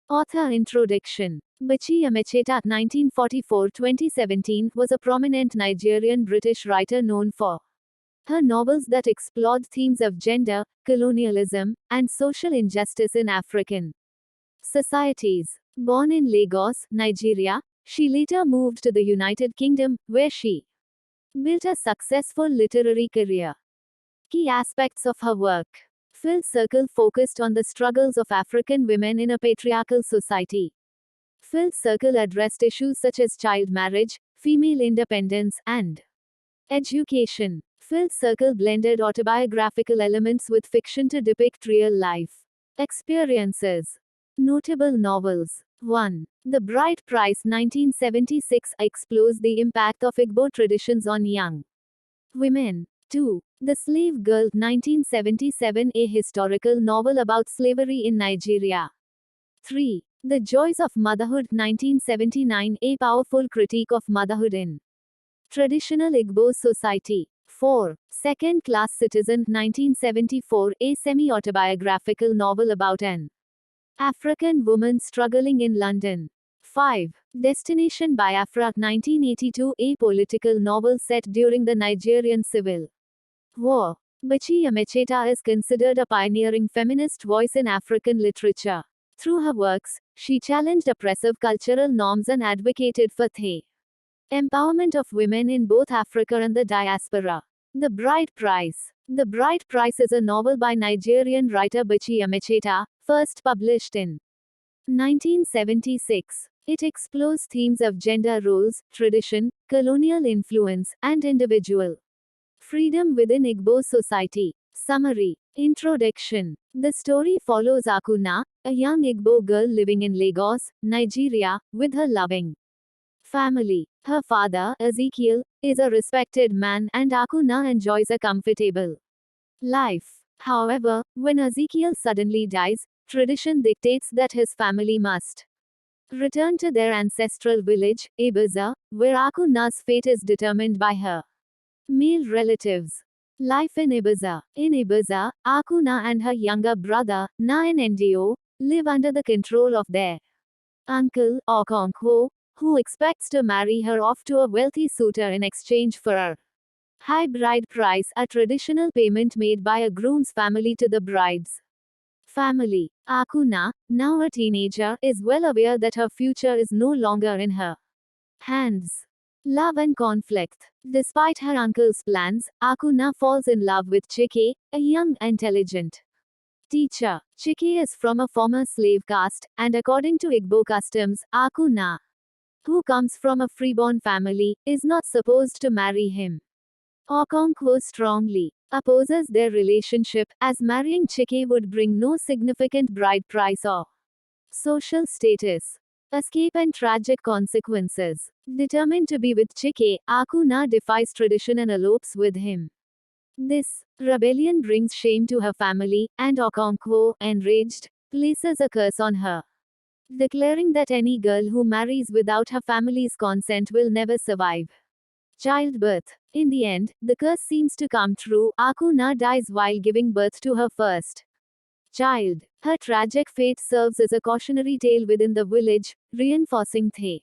Author Introduction. Buchi Amecheta (1944–2017) was a prominent Nigerian-British writer known for her novels that explored themes of gender, colonialism, and social injustice in African societies. Born in Lagos, Nigeria, she later moved to the United Kingdom, where she built a successful literary career. Key aspects of her work. Full Circle focused on the struggles of African women in a patriarchal society. Full Circle addressed issues such as child marriage, female independence, and education. Full Circle blended autobiographical elements with fiction to depict real life experiences. Notable novels. 1. The Bride Price 1976 explores the impact of Igbo traditions on young women. 2. The Slave Girl 1977, a historical novel about slavery in Nigeria. 3. The Joys of Motherhood 1979, a powerful critique of motherhood in traditional Igbo society. 4. Second Class Citizen 1974, a semi-autobiographical novel about an African woman struggling in London. 5. Destination Biafra 1982, a political novel set during the Nigerian Civil War. Buchi Amecheta is considered a pioneering feminist voice in African literature. Through her works, she challenged oppressive cultural norms and advocated for the empowerment of women in both Africa and the diaspora. The Bride Price. The Bride Price is a novel by Nigerian writer Buchi Amecheta, first published in 1976. It explores themes of gender roles, tradition, colonial influence, and individual freedom within Igbo society. Summary. Introduction. The story follows Akuna, a young Igbo girl living in Lagos, Nigeria, with her loving family. Her father, Ezekiel, is a respected man and Akuna enjoys a comfortable life. However, when Ezekiel suddenly dies, tradition dictates that his family must return to their ancestral village, Ibiza, where Akuna's fate is determined by her male relatives. Life in Ibiza. In Ibiza, Akuna and her younger brother, Ndio, live under the control of their uncle, Okonkwo, who expects to marry her off to a wealthy suitor in exchange for a high bride price, a traditional payment made by a groom's family to the bride's family. Akuna, now a teenager, is well aware that her future is no longer in her hands. Love and conflict. Despite her uncle's plans, Akuna falls in love with Chike, a young, intelligent teacher. Chike is from a former slave caste, and according to Igbo customs, Akuna, who comes from a freeborn family, is not supposed to marry him. Okonkwo strongly opposes their relationship, as marrying Chike would bring no significant bride price or social status. Escape and tragic consequences. Determined to be with Chike, Akuna defies tradition and elopes with him. This rebellion brings shame to her family, and Okonkwo, enraged, places a curse on her, declaring that any girl who marries without her family's consent will never survive childbirth. In the end, the curse seems to come true. Akuna dies while giving birth to her first child. Her tragic fate serves as a cautionary tale within the village, reinforcing the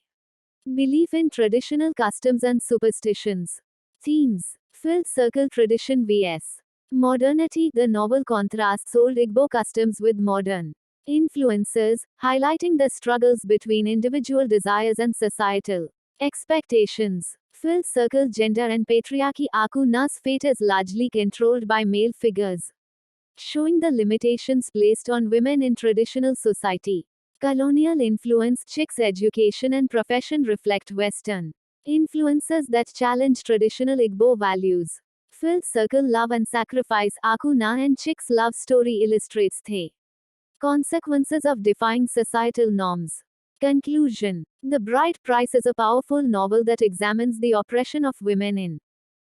belief in traditional customs and superstitions. Themes. Full Circle Tradition vs. Modernity. The novel contrasts old Igbo customs with modern influences, highlighting the struggles between individual desires and societal expectations. Full Circle Gender and Patriarchy. Akuna's fate is largely controlled by male figures, showing the limitations placed on women in traditional society. Colonial influence. Chike's education and profession reflect Western influences that challenge traditional Igbo values. Full Circle Love and Sacrifice. Akuna and Chike's love story illustrates the consequences of defying societal norms. Conclusion. The Bride Price is a powerful novel that examines the oppression of women in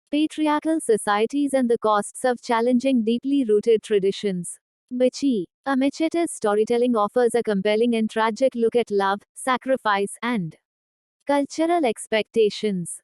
patriarchal societies and the costs of challenging deeply rooted traditions. Buchi Amecheta's storytelling offers a compelling and tragic look at love, sacrifice, and cultural expectations.